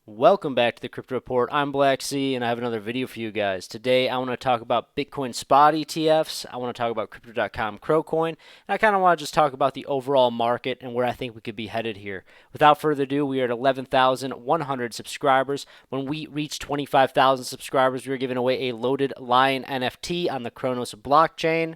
Welcome back to the Crypto Report. I'm Blacksea, and I have another video for you guys. Today, I want to talk about Bitcoin spot ETFs. I want to talk about Crypto.com CRO, and I kind of want to just talk about the overall market and where I think we could be headed here. Without further ado, we are at 11,100 subscribers. When we reach 25,000 subscribers, we are giving away a loaded Lion NFT on the Cronos blockchain.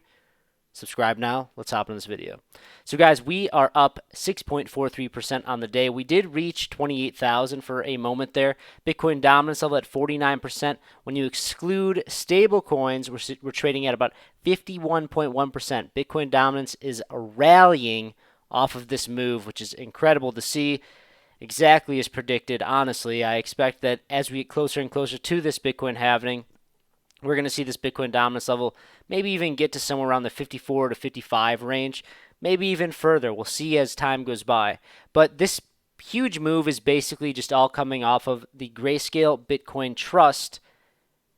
Subscribe now. Let's hop into this video. So guys, we are up 6.43% on the day. We did reach 28,000 for a moment there. Bitcoin dominance level at 49%. When you exclude stable coins, we're trading at about 51.1%. Bitcoin dominance is rallying off of this move, which is incredible to see. Exactly as predicted, honestly. I expect that as we get closer and closer to this Bitcoin halving, we're going to see this Bitcoin dominance level maybe even get to somewhere around the 54 to 55 range, maybe even further. We'll see as time goes by. But this huge move is basically just all coming off of the Grayscale Bitcoin Trust.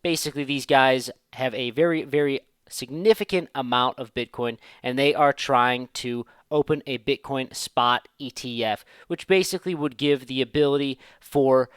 Basically, these guys have a very, very significant amount of Bitcoin, and they are trying to open a Bitcoin spot ETF, which basically would give the ability for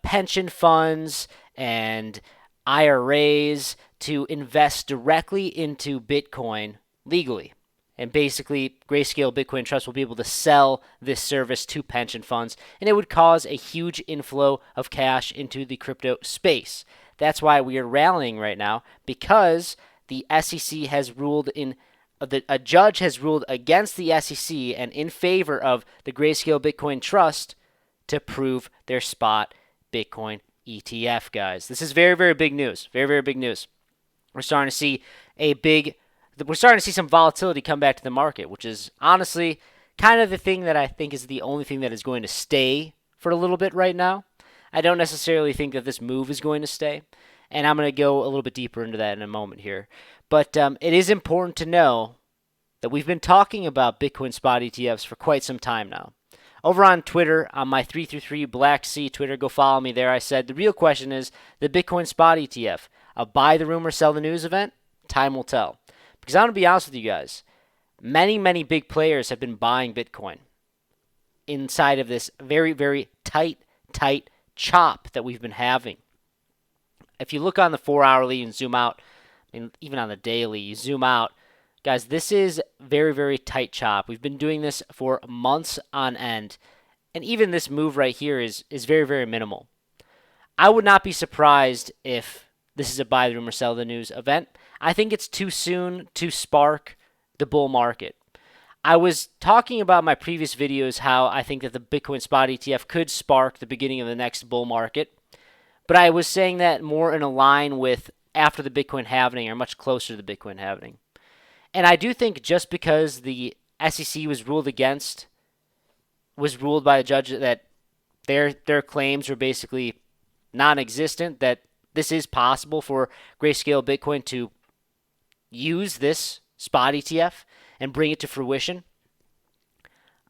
pension funds and IRAs to invest directly into Bitcoin legally. And basically, Grayscale Bitcoin Trust will be able to sell this service to pension funds, and it would cause a huge inflow of cash into the crypto space. That's why we are rallying right now, because the SEC has ruled a judge has ruled against the SEC and in favor of the Grayscale Bitcoin Trust to prove their spot Bitcoin ETF, guys. This is very, very big news. Very, very big news. We're starting to see some volatility come back to the market, which is honestly kind of the thing that I think is the only thing that is going to stay for a little bit right now. I don't necessarily think that this move is going to stay, and I'm going to go a little bit deeper into that in a moment here. But it is important to know that we've been talking about Bitcoin spot ETFs for quite some time now. Over on Twitter, on my 333 Blacksea Twitter, go follow me there. I said the real question is the Bitcoin spot ETF, a buy the rumor, sell the news event. Time will tell. Because I'm going to be honest with you guys, many, many big players have been buying Bitcoin inside of this very, very tight chop that we've been having. If you look on the 4-hourly and zoom out, I mean, even on the daily, you zoom out, guys, this is very, very tight chop. We've been doing this for months on end, and even this move right here is very, very minimal. I would not be surprised if this is a buy the rumor, sell the news event. I think it's too soon to spark the bull market. I was talking about my previous videos how I think that the Bitcoin spot ETF could spark the beginning of the next bull market, but I was saying that more in a line with after the Bitcoin halving or much closer to the Bitcoin halving. And I do think just because the SEC was ruled by a judge that their claims were basically non-existent, that this is possible for Grayscale Bitcoin to use this spot ETF and bring it to fruition.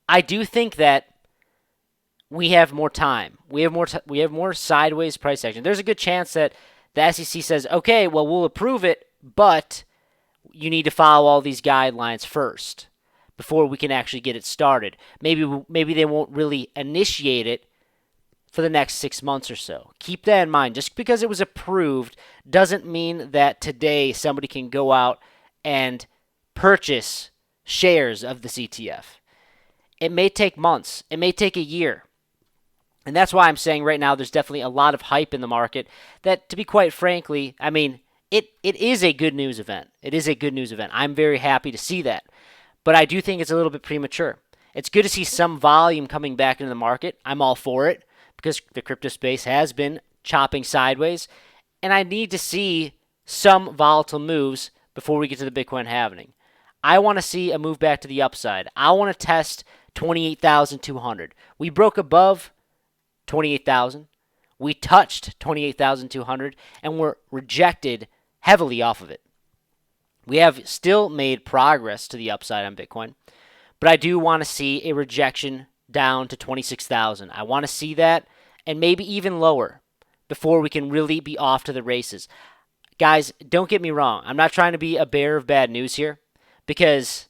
I do think that we have more time. We have more sideways price action. There's a good chance that the SEC says, okay, well, we'll approve it, but you need to follow all these guidelines first before we can actually get it started. Maybe they won't really initiate it for the next 6 months or so. Keep that in mind. Just because it was approved doesn't mean that today somebody can go out and purchase shares of this ETF. It may take months. It may take a year. And that's why I'm saying right now there's definitely a lot of hype in the market that, to be quite frankly, I mean, it is a good news event. It is a good news event. I'm very happy to see that. But I do think it's a little bit premature. It's good to see some volume coming back into the market. I'm all for it because the crypto space has been chopping sideways. And I need to see some volatile moves before we get to the Bitcoin halving. I want to see a move back to the upside. I want to test 28,200. We broke above 28,000. We touched 28,200 and were rejected heavily off of it. We have still made progress to the upside on Bitcoin, but I do want to see a rejection down to 26,000. I want to see that and maybe even lower before we can really be off to the races. Guys, don't get me wrong. I'm not trying to be a bearer of bad news here because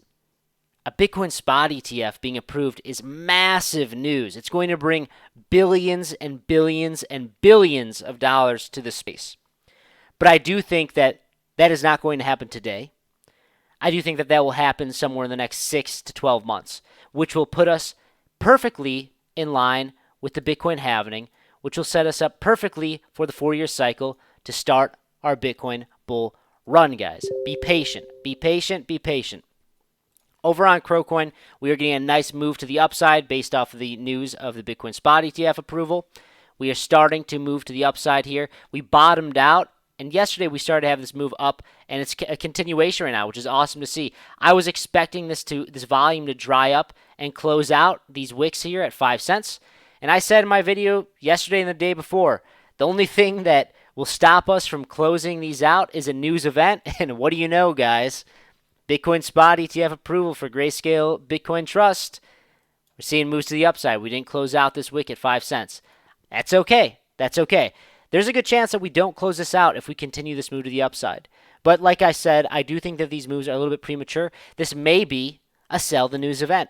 a Bitcoin spot ETF being approved is massive news. It's going to bring billions and billions and billions of dollars to the space. But I do think that that is not going to happen today. I do think that that will happen somewhere in the next 6 to 12 months, which will put us perfectly in line with the Bitcoin halving, which will set us up perfectly for the 4-year cycle to start our Bitcoin bull run, guys. Be patient. Be patient. Be patient. Over on CRO, we are getting a nice move to the upside based off of the news of the Bitcoin spot ETF approval. We are starting to move to the upside here. We bottomed out, and yesterday we started to have this move up, and it's a continuation right now, which is awesome to see. I was expecting this volume to dry up and close out these wicks here at 5 cents. And I said in my video yesterday and the day before, the only thing that will stop us from closing these out is a news event. And what do you know, guys? Bitcoin spot ETF approval for Grayscale Bitcoin Trust. We're seeing moves to the upside. We didn't close out this wick at 5 cents. That's okay. That's okay. There's a good chance that we don't close this out if we continue this move to the upside. But like I said, I do think that these moves are a little bit premature. This may be a sell the news event.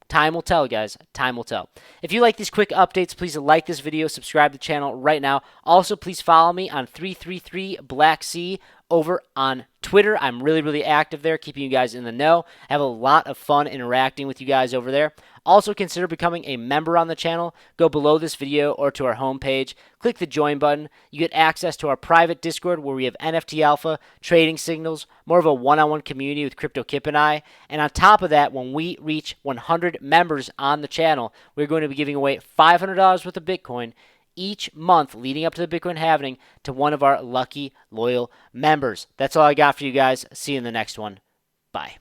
Time will tell, guys. Time will tell. If you like these quick updates, please like this video, subscribe to the channel right now. Also, please follow me on 333 Blacksea over on Twitter. I'm really active there, keeping you guys in the know. I have a lot of fun interacting with you guys over there. Also, consider becoming a member on the channel. Go below this video or to our homepage. Click the join button. You get access to our private Discord where we have NFT alpha, trading signals, more of a one-on-one community with Crypto Kip and I. And on top of that, when we reach 100 members on the channel, we're going to be giving away $500 worth of Bitcoin each month leading up to the Bitcoin halving to one of our lucky loyal members. That's all I got for you guys. See you in the next one. Bye.